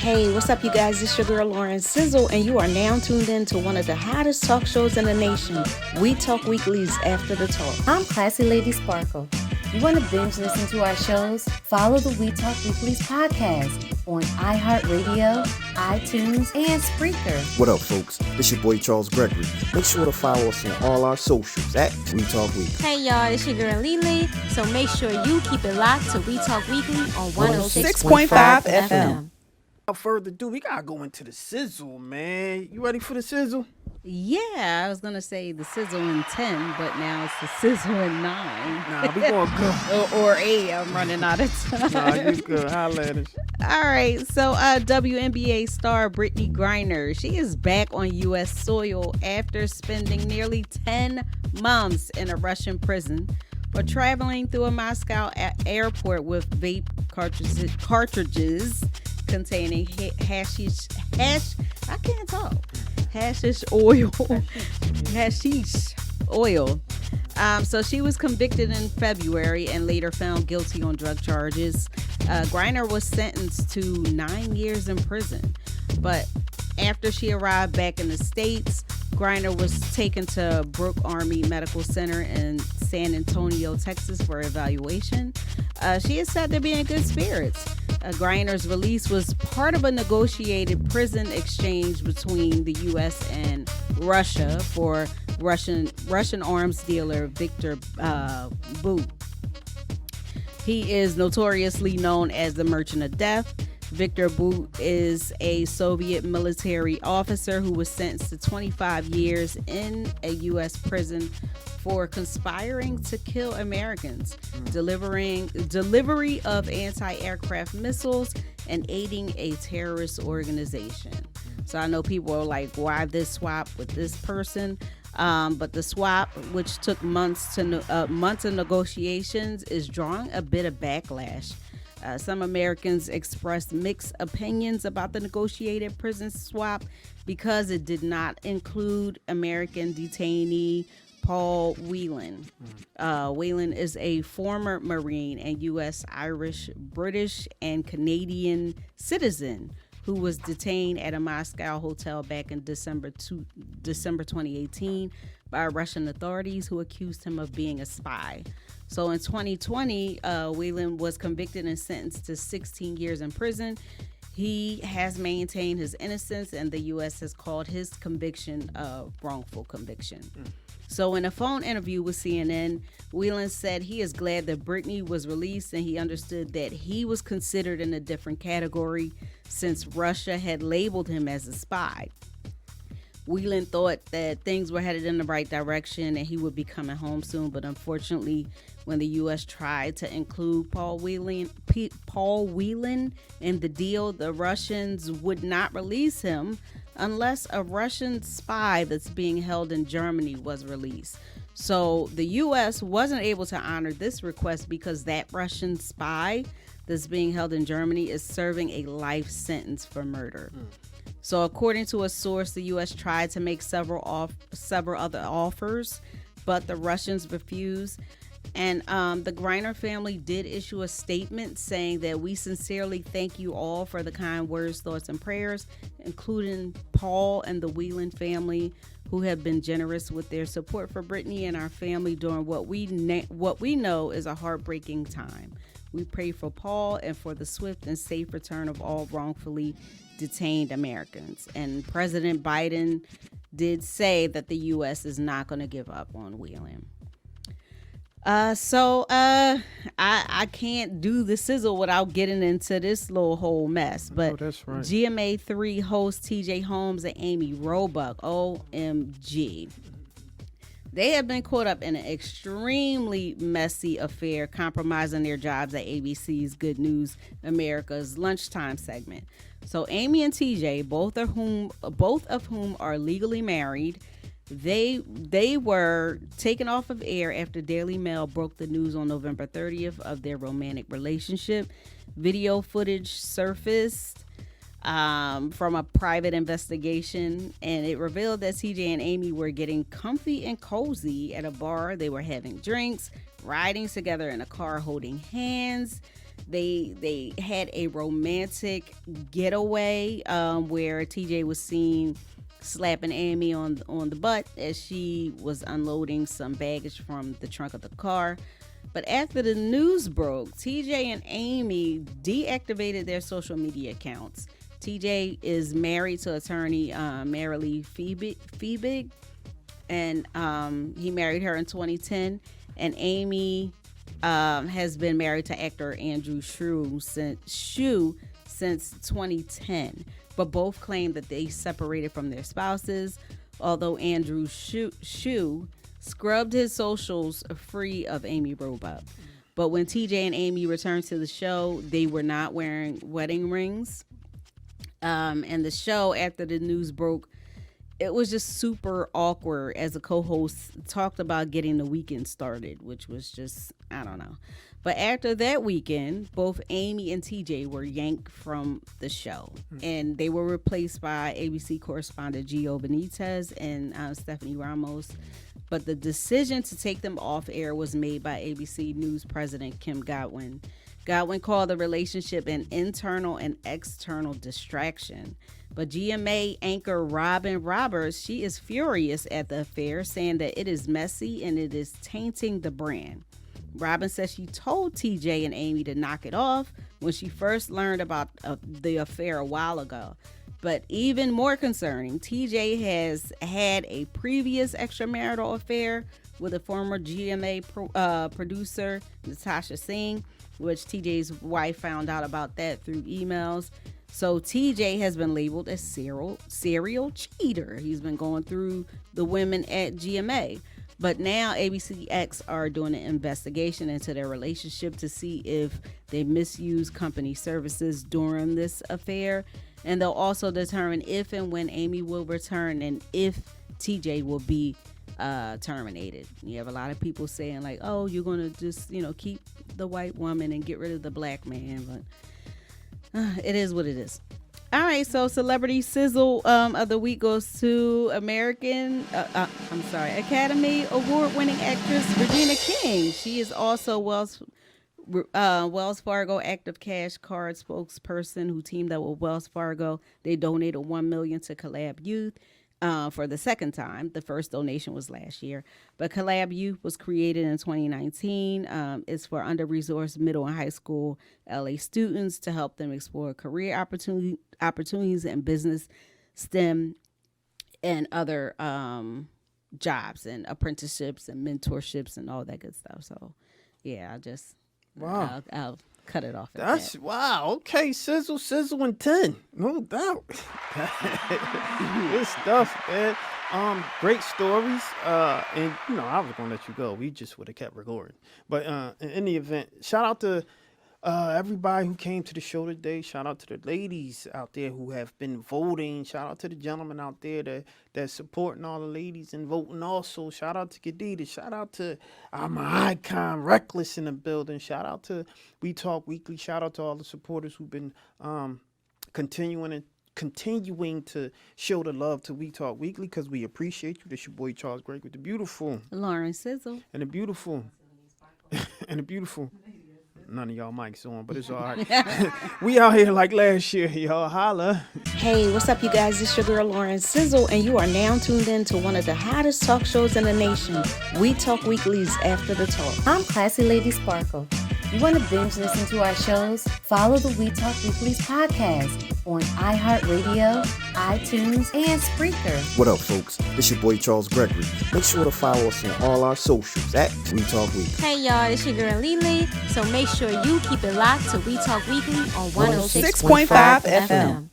Hey, what's up, you guys? It's your girl, Lauren Sizzle, and you are now tuned in to one of the hottest talk shows in the nation, We Talk Weekly's After the Talk. I'm Classy Lady Sparkle. You want to binge listen to our shows? Follow the We Talk Weekly's podcast on iHeartRadio, iTunes, and Spreaker. What up, folks? This your boy, Charles Gregory. Make sure to follow us on all our socials at We Talk Weekly. Hey, y'all, it's your girl, Lily. So make sure you keep it locked to We Talk Weekly on 106.5 FM. Without further ado, we gotta go into the sizzle, man. You ready for the sizzle? Yeah, I was gonna say the sizzle in 10, but now it's the sizzle in 9. Nah, we gonna go. or 8. I'm running out of time. Nah, you good. Holla at us. All right, so WNBA star Britney Griner, she is back on U.S. soil after spending nearly 10 months in a Russian prison for traveling through a Moscow airport with vape cartridges containing hashish oil. So she was convicted in February and later found guilty on drug charges. Griner was sentenced to 9 years in prison, but after she arrived back in the States, Griner was taken to Brooke Army Medical Center in San Antonio, Texas for evaluation. She is said to be in good spirits. Griner's release was part of a negotiated prison exchange between the U.S. and Russia for Russian arms dealer Victor Bout. He is notoriously known as the Merchant of Death. Victor Bout is a Soviet military officer who was sentenced to 25 years in a U.S. prison for conspiring to kill Americans, delivery of anti-aircraft missiles, and aiding a terrorist organization. So I know people are like, why this swap with this person? But the swap, which took months of negotiations, is drawing a bit of backlash. Some Americans expressed mixed opinions about the negotiated prison swap because it did not include American detainee Paul Whelan. Whelan is a former Marine and U.S., Irish, British, and Canadian citizen who was detained at a Moscow hotel back in December 2018 by Russian authorities who accused him of being a spy. So in 2020, Whelan was convicted and sentenced to 16 years in prison. He has maintained his innocence, and the U.S. has called his conviction a wrongful conviction. So in a phone interview with CNN, Whelan said he is glad that Britney was released, and he understood that he was considered in a different category since Russia had labeled him as a spy. Whelan thought that things were headed in the right direction and he would be coming home soon, but unfortunately, when the U.S. tried to include Paul Whelan in the deal, the Russians would not release him unless a Russian spy that's being held in Germany was released. So the U.S. wasn't able to honor this request because that Russian spy that's being held in Germany is serving a life sentence for murder. So according to a source, the U.S. tried to make several other offers, but the Russians refused. And the Griner family did issue a statement saying that we sincerely thank you all for the kind words, thoughts, and prayers, including Paul and the Whelan family, who have been generous with their support for Britney and our family during what we know is a heartbreaking time. We pray for Paul and for the swift and safe return of all wrongfully detained Americans. And President Biden did say that the U.S. is not going to give up on Whelan. I can't do the sizzle without getting into this little whole mess. But that's right. GMA3 hosts TJ Holmes and Amy Robach, OMG. They have been caught up in an extremely messy affair, compromising their jobs at ABC's Good News America's lunchtime segment. So Amy and TJ, both of whom are legally married, they were taken off of air after Daily Mail broke the news on November 30th of their romantic relationship. Video footage surfaced from a private investigation, and it revealed that TJ and Amy were getting comfy and cozy at a bar. They were having drinks, riding together in a car, holding hands. They had a romantic getaway where TJ was seen slapping Amy on the butt as she was unloading some baggage from the trunk of the car. But after the news broke, TJ and Amy deactivated their social media accounts. TJ is married to attorney Marilee Fiebig, and he married her in 2010. And Amy has been married to actor Andrew Shue since 2010. But both claim that they separated from their spouses, although Andrew Shue scrubbed his socials free of Amy Robach. But when TJ and Amy returned to the show, they were not wearing wedding rings. And the show, after the news broke, it was just super awkward as the co-host talked about getting the weekend started, which was just, I don't know. But after that weekend, both Amy and TJ were yanked from the show. And they were replaced by ABC correspondent Gio Benitez and Stephanie Ramos. But the decision to take them off air was made by ABC News president Kim Godwin. Godwin called the relationship an internal and external distraction. But GMA anchor Robin Roberts, she is furious at the affair, saying that it is messy and it is tainting the brand. Robin says she told TJ and Amy to knock it off when she first learned about the affair a while ago. But even more concerning, TJ has had a previous extramarital affair with a former GMA producer, Natasha Singh, which TJ's wife found out about that through emails. So TJ has been labeled a serial cheater. He's been going through the women at GMA. But now ABCX are doing an investigation into their relationship to see if they misused company services during this affair. And they'll also determine if and when Amy will return and if TJ will be terminated. You have a lot of people saying like, oh, you're going to just, keep the white woman and get rid of the black man. But it is what it is. All right, so Celebrity Sizzle of the week goes to Academy Award-winning actress Regina King. She is also Wells Fargo Active Cash Card spokesperson who teamed up with Wells Fargo. They donated $1 million to Collab Youth for the second time. The first donation was last year. But Collab Youth was created in 2019. It's for under-resourced middle and high school LA students to help them explore career opportunities in business, STEM, and other jobs and apprenticeships and mentorships and all that good stuff. So, yeah, wow. I'll cut it off. That's wow. Okay, sizzle and 10, no doubt. Good stuff, man. Great stories. And I was gonna let you go. We just would have kept recording. But in any event, shout out to everybody who came to the show today. Shout out to the ladies out there who have been voting. Shout out to the gentlemen out there that's supporting all the ladies and voting also. Shout out to Khadija. Shout out to my icon Reckless in the building. Shout out to We Talk Weekly. Shout out to all the supporters who've been continuing to show the love to We Talk Weekly, because we appreciate you. This your boy Charles Gregory with the beautiful Lauren Sizzle and the beautiful none of y'all mics on, but it's all right. We out here like last year, y'all. Holla. Hey, what's up, you guys? It's your girl Lauren Sizzle, and you are now tuned in to one of the hottest talk shows in the nation. We Talk Weekly's After the Talk. I'm Classy Lady Sparkle. You want to binge listen to our shows? Follow the We Talk Weekly's podcast on iHeartRadio, iTunes, and Spreaker. What up, folks? It's your boy Charles Gregory. Make sure to follow us on all our socials at We Talk Weekly. Hey y'all, it's your girl Lily. So make sure you keep it locked to We Talk Weekly on 106.5 FM.